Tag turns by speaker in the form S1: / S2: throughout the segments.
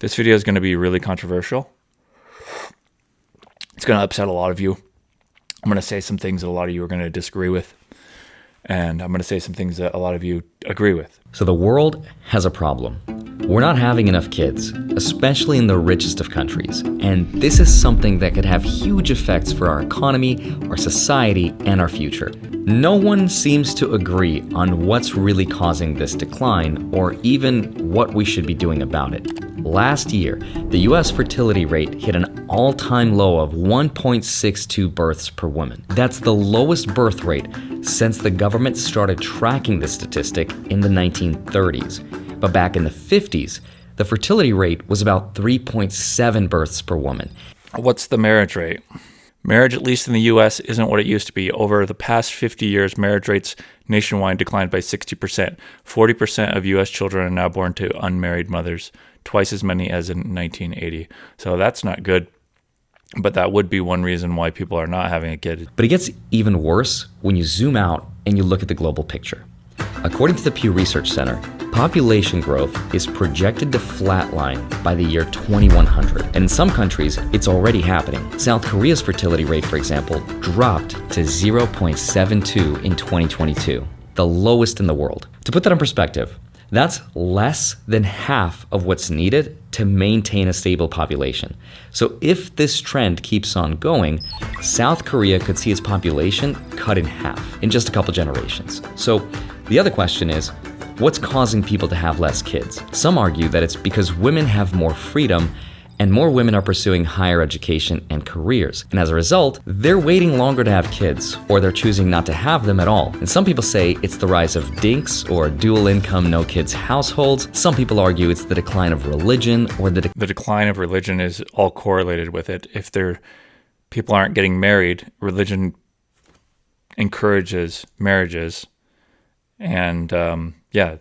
S1: This video is going to be really controversial. It's going to upset a lot of you. I'm going to say some things that a lot of you are going to disagree with. And I'm going to say some things that a lot of you agree with.
S2: So the world has a problem. We're not having enough kids, especially in the richest of countries. And this is something that could have huge effects for our economy, our society, and our future. No one seems to agree on what's really causing this decline or even what we should be doing about it. Last year, the US fertility rate hit an all-time low of 1.62 births per woman. That's the lowest birth rate since the government started tracking this statistic in the 1930s. But back in the 50s, the fertility rate was about 3.7 births per woman.
S1: What's the marriage rate? Marriage, at least in the US, isn't what it used to be. Over the past 50 years, marriage rates nationwide declined by 60%. 40% of US children are now born to unmarried mothers, twice as many as in 1980. So that's not good. But that would be one reason why people are not having a kid.
S2: But it gets even worse when you zoom out and you look at the global picture. According to the Pew Research Center, population growth is projected to flatline by the year 2100. And in some countries, it's already happening. South Korea's fertility rate, for example, dropped to 0.72 in 2022, the lowest in the world. To put that in perspective, that's less than half of what's needed to maintain a stable population. So if this trend keeps on going, South Korea could see its population cut in half in just a couple generations. So the other question is, what's causing people to have less kids? Some argue that it's because women have more freedom and more women are pursuing higher education and careers. And as a result, they're waiting longer to have kids, or they're choosing not to have them at all. And some people say it's the rise of dinks or dual income, no kids households. Some people argue it's the decline of religion or the
S1: decline of religion is all correlated with it. If people aren't getting married, religion encourages marriages. And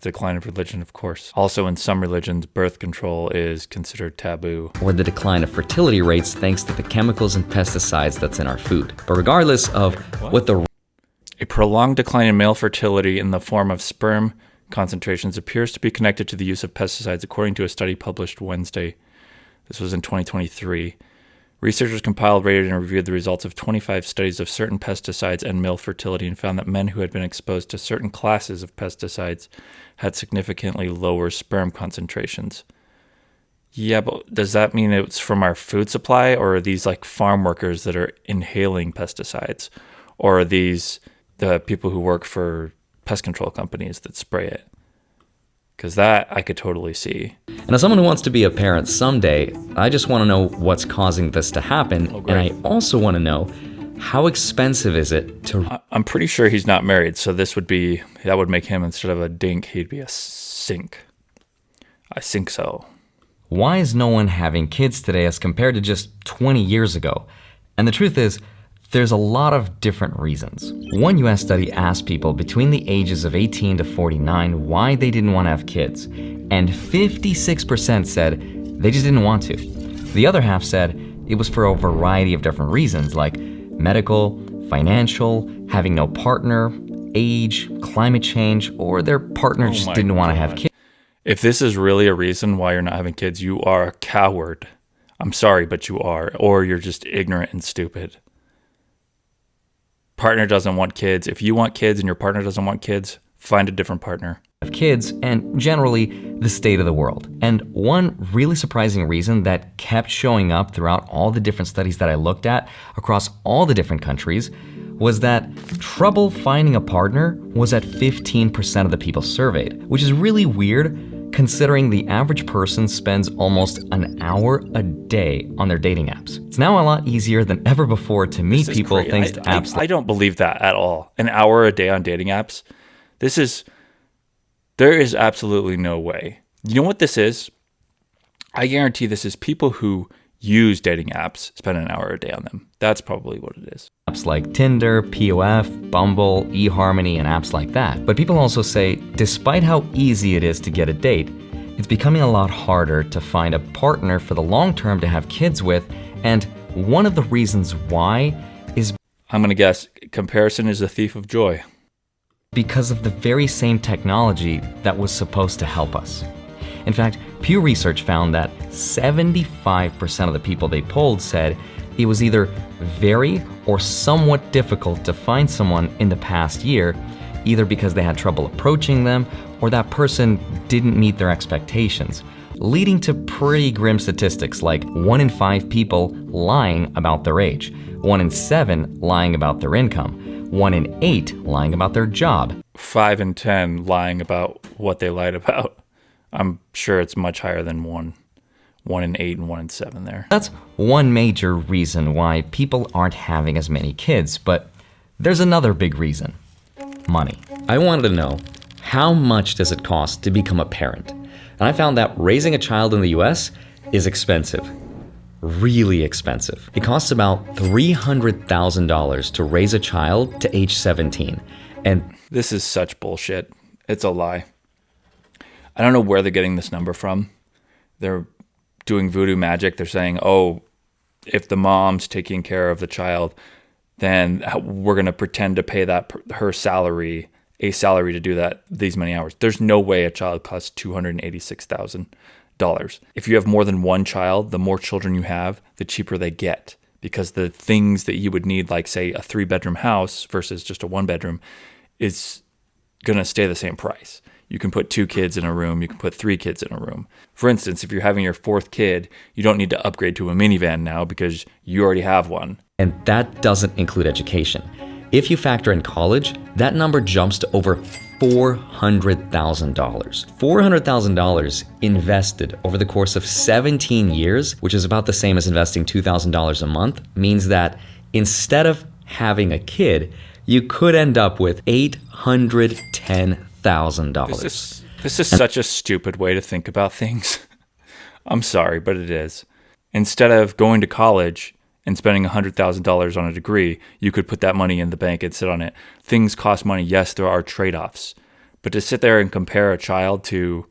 S1: decline of religion, of course. Also, in some religions, birth control is considered taboo.
S2: Or the decline of fertility rates thanks to the chemicals and pesticides that's in our food. But regardless of
S1: A prolonged decline in male fertility in the form of sperm concentrations appears to be connected to the use of pesticides, according to a study published Wednesday. This was in 2023. Researchers compiled, rated, and reviewed the results of 25 studies of certain pesticides and male fertility and found that men who had been exposed to certain classes of pesticides had significantly lower sperm concentrations. Yeah, but does that mean it's from our food supply, or are these like farm workers that are inhaling pesticides? Or are these the people who work for pest control companies that spray it? Because that I could totally see.
S2: And as someone who wants to be a parent someday, I just want to know what's causing this to happen. And I also want to know, how expensive is it to...
S1: I'm pretty sure he's not married, so that would make him, instead of a dink, he'd be a sink. I think so.
S2: Why is no one having kids today as compared to just 20 years ago? And the truth is, there's a lot of different reasons. One US study asked people between the ages of 18 to 49 why they didn't want to have kids, and 56% said they just didn't want to. The other half said it was for a variety of different reasons, like medical, financial, having no partner, age, climate change, or their partner just didn't want to have kids.
S1: If this is really a reason why you're not having kids, you are a coward. I'm sorry, but you are. Or you're just ignorant and stupid. Partner doesn't want kids. If you want kids and your partner doesn't want kids, find a different partner.
S2: Of kids, and generally the state of the world. And one really surprising reason that kept showing up throughout all the different studies that I looked at across all the different countries was that trouble finding a partner was at 15% of the people surveyed, which is really weird considering the average person spends almost an hour a day on their dating apps. It's now a lot easier than ever before to meet people thanks to apps.
S1: I don't believe that at all. An hour a day on dating apps? There is absolutely no way. You know what this is? I guarantee this is people who use dating apps spend an hour a day on them. That's probably what it is.
S2: Apps like Tinder, POF, Bumble, eHarmony, and apps like that. But people also say, despite how easy it is to get a date, it's becoming a lot harder to find a partner for the long term to have kids with. And one of the reasons why is...
S1: I'm going to guess, comparison is a thief of joy.
S2: Because of the very same technology that was supposed to help us. In fact, Pew Research found that 75% of the people they polled said it was either very or somewhat difficult to find someone in the past year, either because they had trouble approaching them or that person didn't meet their expectations, leading to pretty grim statistics like 1 in 5 people lying about their age, 1 in 7 lying about their income, 1 in 8 lying about their job.
S1: 5 in 10 lying about what they lied about. I'm sure it's much higher than 1 in 8 and 1 in 7 there.
S2: That's one major reason why people aren't having as many kids, but there's another big reason: money. I wanted to know, how much does it cost to become a parent? And I found that raising a child in the US is expensive. Really expensive. It costs about $300,000 to raise a child to age 17. And
S1: this is such bullshit. It's a lie. I don't know where they're getting this number from. They're doing voodoo magic. They're saying, oh, if the mom's taking care of the child, then we're going to pretend to pay her salary, a salary to do that these many hours. There's no way a child costs $286,000. If you have more than one child, the more children you have, the cheaper they get, because the things that you would need, like say a 3-bedroom house versus just a 1-bedroom, is going to stay the same price. You can put 2 kids in a room. You can put 3 kids in a room. For instance, if you're having your 4th kid, you don't need to upgrade to a minivan now because you already have one.
S2: And that doesn't include education. If you factor in college, that number jumps to over $400,000. $400,000 invested over the course of 17 years, which is about the same as investing $2,000 a month, means that instead of having a kid, you could end up with $810,000.
S1: This is such a stupid way to think about things. I'm sorry, but it is. Instead of going to college and spending $100,000 on a degree, you could put that money in the bank and sit on it. Things cost money. Yes, there are trade-offs. But to sit there and compare a child to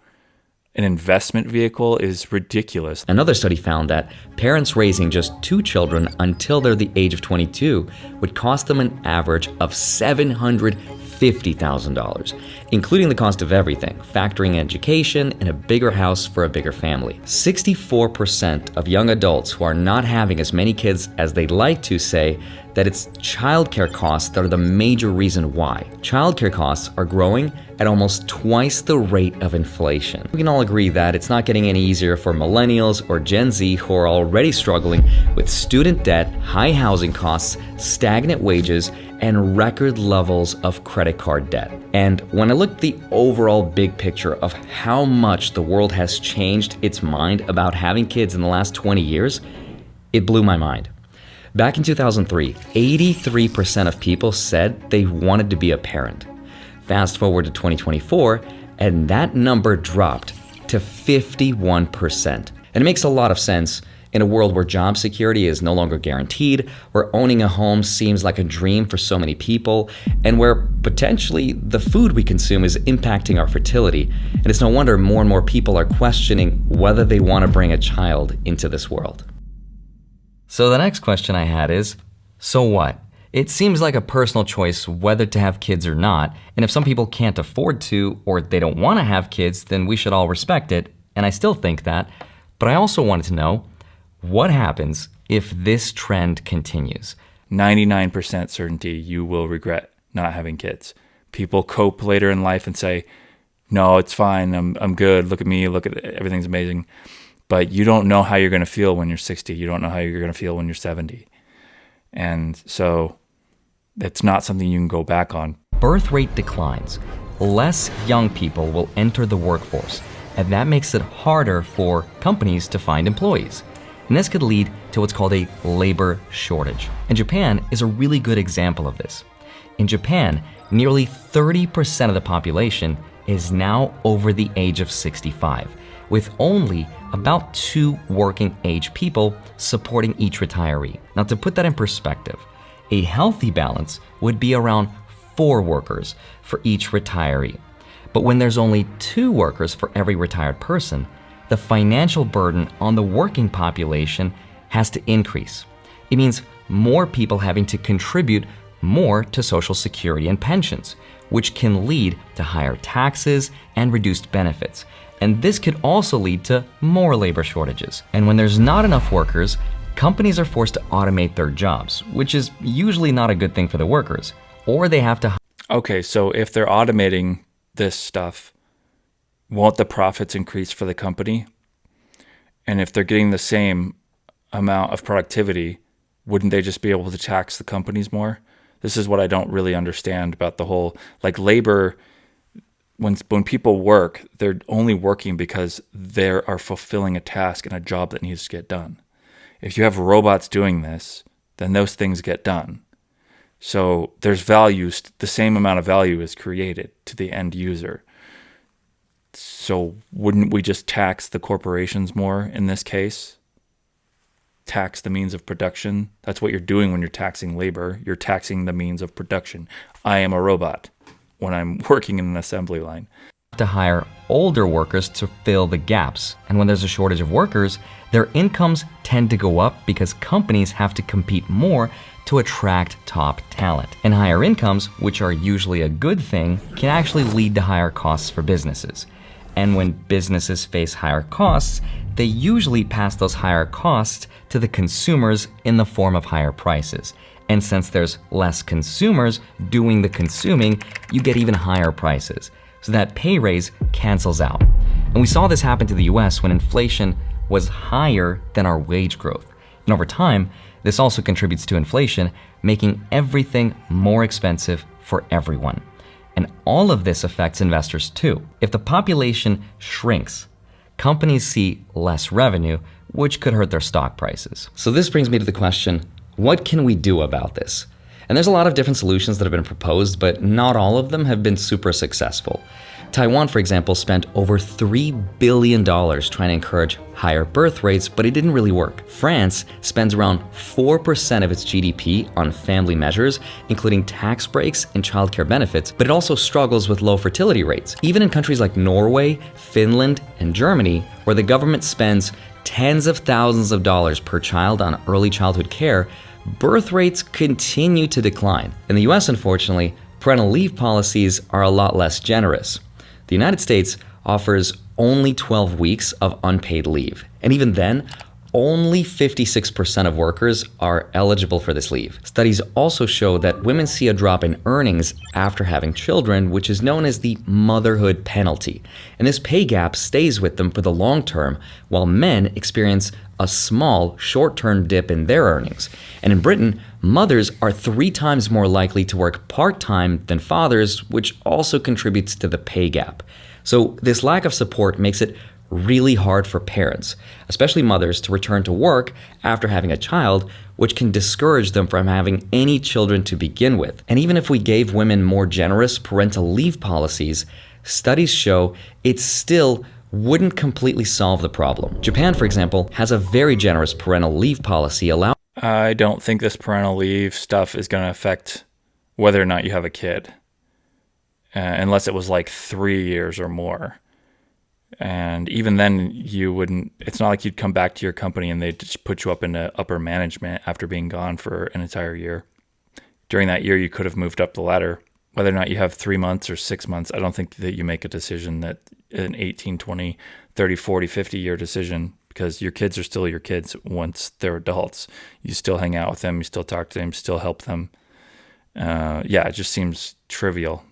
S1: an investment vehicle is ridiculous.
S2: Another study found that parents raising just 2 children until they're the age of 22 would cost them an average of $750,000, including the cost of everything, factoring education and a bigger house for a bigger family. 64% of young adults who are not having as many kids as they'd like to say that it's childcare costs that are the major reason why. Childcare costs are growing at almost twice the rate of inflation. We can all agree that it's not getting any easier for millennials or Gen Z who are already struggling with student debt, high housing costs, stagnant wages, and record levels of credit card debt. And when I look at the overall big picture of how much the world has changed its mind about having kids in the last 20 years, it blew my mind. Back in 2003, 83% of people said they wanted to be a parent. Fast forward to 2024, and that number dropped to 51%. And it makes a lot of sense in a world where job security is no longer guaranteed, where owning a home seems like a dream for so many people, and where potentially the food we consume is impacting our fertility. And it's no wonder more and more people are questioning whether they want to bring a child into this world. So the next question I had is, so what? It seems like a personal choice whether to have kids or not, and if some people can't afford to or they don't want to have kids, then we should all respect it, and I still think that. But I also wanted to know, what happens if this trend continues?
S1: 99% certainty you will regret not having kids. People cope later in life and say, no, it's fine, I'm good, look at me, look at everything's amazing. But you don't know how you're going to feel when you're 60. You don't know how you're going to feel when you're 70. And so it's not something you can go back on.
S2: Birth rate declines. Less young people will enter the workforce, and that makes it harder for companies to find employees. And this could lead to what's called a labor shortage. And Japan is a really good example of this. In Japan, nearly 30% of the population is now over the age of 65. With only about 2 working age people supporting each retiree. Now, to put that in perspective, a healthy balance would be around 4 workers for each retiree. But when there's only 2 workers for every retired person, the financial burden on the working population has to increase. It means more people having to contribute more to Social Security and pensions, which can lead to higher taxes and reduced benefits. And this could also lead to more labor shortages. And when there's not enough workers, companies are forced to automate their jobs, which is usually not a good thing for the workers. Or they have to...
S1: Okay, so if they're automating this stuff, won't the profits increase for the company? And if they're getting the same amount of productivity, wouldn't they just be able to tax the companies more? This is what I don't really understand about the whole, like, labor. When people work, they're only working because they are fulfilling a task and a job that needs to get done. If you have robots doing this, then those things get done. So there's values, the same amount of value is created to the end user. So wouldn't we just tax the corporations more in this case? Tax the means of production? That's what you're doing when you're taxing labor. You're taxing the means of production. I am a robot when I'm working in an assembly line.
S2: To hire older workers to fill the gaps. And when there's a shortage of workers, their incomes tend to go up because companies have to compete more to attract top talent. And higher incomes, which are usually a good thing, can actually lead to higher costs for businesses. And when businesses face higher costs, they usually pass those higher costs to the consumers in the form of higher prices. And since there's less consumers doing the consuming, you get even higher prices. So that pay raise cancels out. And we saw this happen to the US when inflation was higher than our wage growth. And over time, this also contributes to inflation, making everything more expensive for everyone. And all of this affects investors too. If the population shrinks, companies see less revenue, which could hurt their stock prices. So this brings me to the question, what can we do about this? And there's a lot of different solutions that have been proposed, but not all of them have been super successful. Taiwan, for example, spent over $3 billion trying to encourage higher birth rates, but it didn't really work. France spends around 4% of its GDP on family measures, including tax breaks and childcare benefits, but it also struggles with low fertility rates. Even in countries like Norway, Finland, and Germany, where the government spends tens of thousands of dollars per child on early childhood care, birth rates continue to decline. In the US, unfortunately, parental leave policies are a lot less generous. The United States offers only 12 weeks of unpaid leave. And even then, only 56% of workers are eligible for this leave. Studies also show that women see a drop in earnings after having children, which is known as the motherhood penalty. And this pay gap stays with them for the long term, while men experience a small, short-term dip in their earnings. And in Britain, mothers are 3 times more likely to work part-time than fathers, which also contributes to the pay gap. So this lack of support makes it really hard for parents, especially mothers, to return to work after having a child, which can discourage them from having any children to begin with. And even if we gave women more generous parental leave policies, studies show it still wouldn't completely solve the problem. Japan, for example, has a very generous parental leave policy allowing...
S1: I don't think this parental leave stuff is going to affect whether or not you have a kid, unless it was like 3 years or more. And even then, you wouldn't, it's not like you'd come back to your company and they'd just put you up into upper management after being gone for an entire year. During that year, you could have moved up the ladder. Whether or not you have 3 months or 6 months, I don't think that you make a decision that an 18, 20, 30, 40, 50-year decision, because your kids are still your kids once they're adults. You still hang out with them, you still talk to them, still help them. It just seems trivial.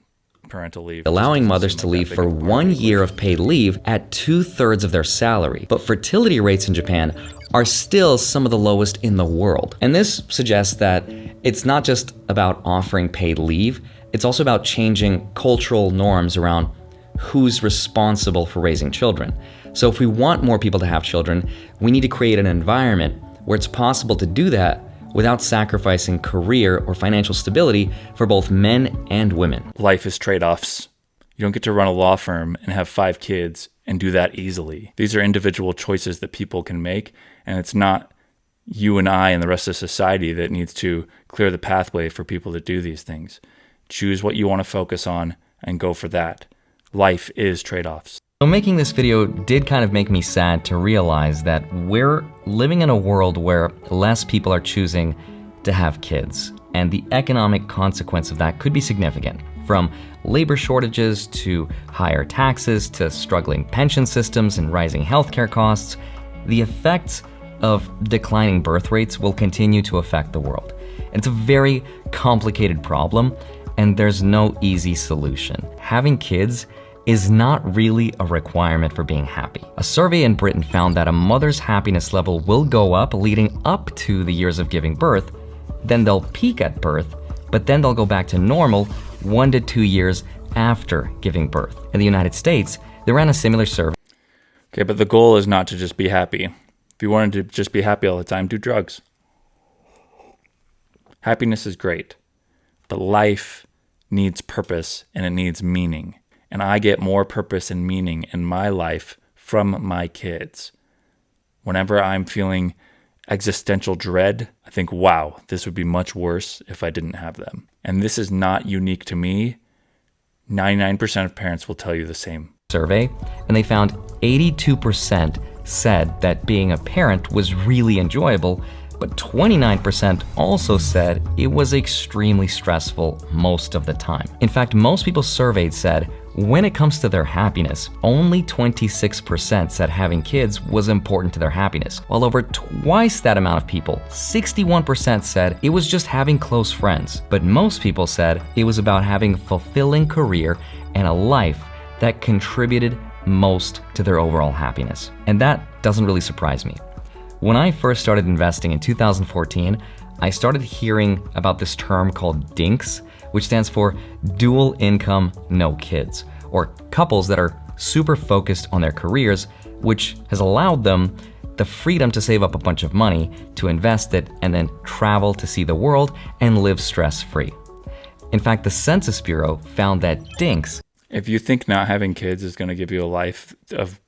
S1: Parental leave.
S2: Allowing mothers to leave for 1 year of paid leave at 2/3 of their salary. But fertility rates in Japan are still some of the lowest in the world. And this suggests that it's not just about offering paid leave, it's also about changing cultural norms around who's responsible for raising children. So if we want more people to have children, we need to create an environment where it's possible to do that without sacrificing career or financial stability for both men and women.
S1: Life is trade-offs. You don't get to run a law firm and have 5 kids and do that easily. These are individual choices that people can make, and it's not you and I and the rest of society that needs to clear the pathway for people to do these things. Choose what you want to focus on and go for that. Life is trade-offs.
S2: So making this video did kind of make me sad to realize that we're living in a world where less people are choosing to have kids, and the economic consequence of that could be significant. From labor shortages to higher taxes to struggling pension systems and rising healthcare costs, the effects of declining birth rates will continue to affect the world. It's a very complicated problem, and there's no easy solution. Having kids is not really a requirement for being happy. A survey in Britain found that a mother's happiness level will go up leading up to the years of giving birth, then they'll peak at birth, but then they'll go back to normal 1 to 2 years after giving birth. In the United States, they ran a similar survey.
S1: Okay, but the goal is not to just be happy. If you wanted to just be happy all the time, do drugs. Happiness is great, but life needs purpose and it needs meaning. And I get more purpose and meaning in my life from my kids. Whenever I'm feeling existential dread, I think, wow, this would be much worse if I didn't have them. And this is not unique to me. 99% of parents will tell you the same.
S2: Survey, and they found 82% said that being a parent was really enjoyable, but 29% also said it was extremely stressful most of the time. In fact, most people surveyed said when it comes to their happiness, only 26% said having kids was important to their happiness, while over twice that amount of people, 61% said it was just having close friends. But most people said it was about having a fulfilling career and a life that contributed most to their overall happiness. And that doesn't really surprise me. When I first started investing in 2014, I started hearing about this term called DINKs, which stands for dual income, no kids, or couples that are super focused on their careers, which has allowed them the freedom to save up a bunch of money, to invest it, and then travel to see the world and live stress-free. In fact, the Census Bureau found that DINKs,
S1: if you think not having kids is going to give you a life of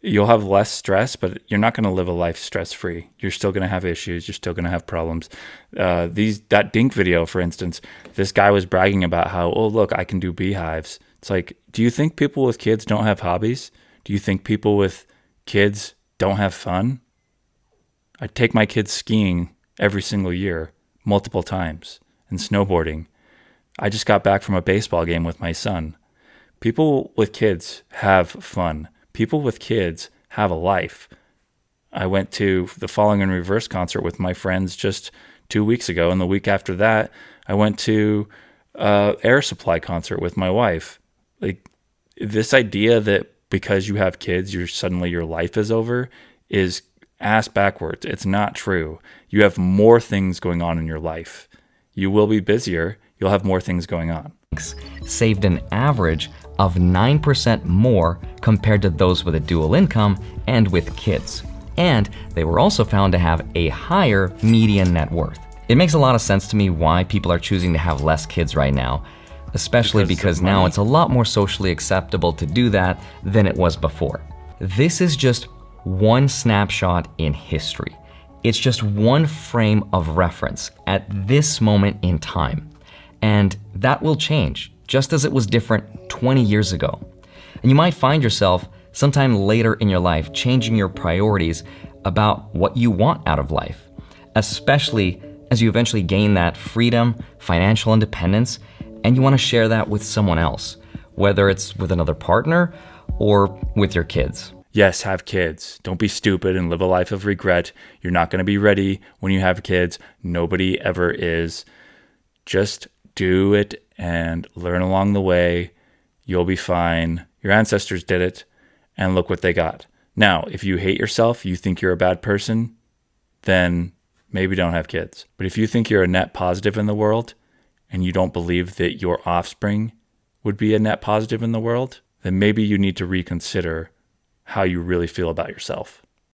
S1: you'll have less stress, but you're not going to live a life stress-free. You're still going to have issues. You're still going to have problems. That Dink video, for instance, this guy was bragging about how, oh, look, I can do beehives. It's like, do you think people with kids don't have hobbies? Do you think people with kids don't have fun? I take my kids skiing every single year, multiple times, and snowboarding. I just got back from a baseball game with my son. People with kids have fun. People with kids have a life. I went to the Falling in Reverse concert with my friends just 2 weeks ago, and the week after that, I went to Air Supply concert with my wife. Like, this idea that because you have kids, suddenly your life is over is ass backwards. It's not true. You have more things going on in your life. You will be busier. You'll have more things going on.
S2: Saved an average of 9% more compared to those with a dual income and with kids. And they were also found to have a higher median net worth. It makes a lot of sense to me why people are choosing to have less kids right now, especially because now it's a lot more socially acceptable to do that than it was before. This is just one snapshot in history. It's just one frame of reference at this moment in time. And that will change, just as it was different 20 years ago. And you might find yourself sometime later in your life changing your priorities about what you want out of life, especially as you eventually gain that freedom, financial independence, and you want to share that with someone else, whether it's with another partner or with your kids.
S1: Yes, have kids. Don't be stupid and live a life of regret. You're not going to be ready when you have kids. Nobody ever is. Just do it and learn along the way. You'll be fine. Your ancestors did it, and look what they got. Now, if you hate yourself, you think you're a bad person, then maybe don't have kids. But if you think you're a net positive in the world, and you don't believe that your offspring would be a net positive in the world, then maybe you need to reconsider how you really feel about yourself.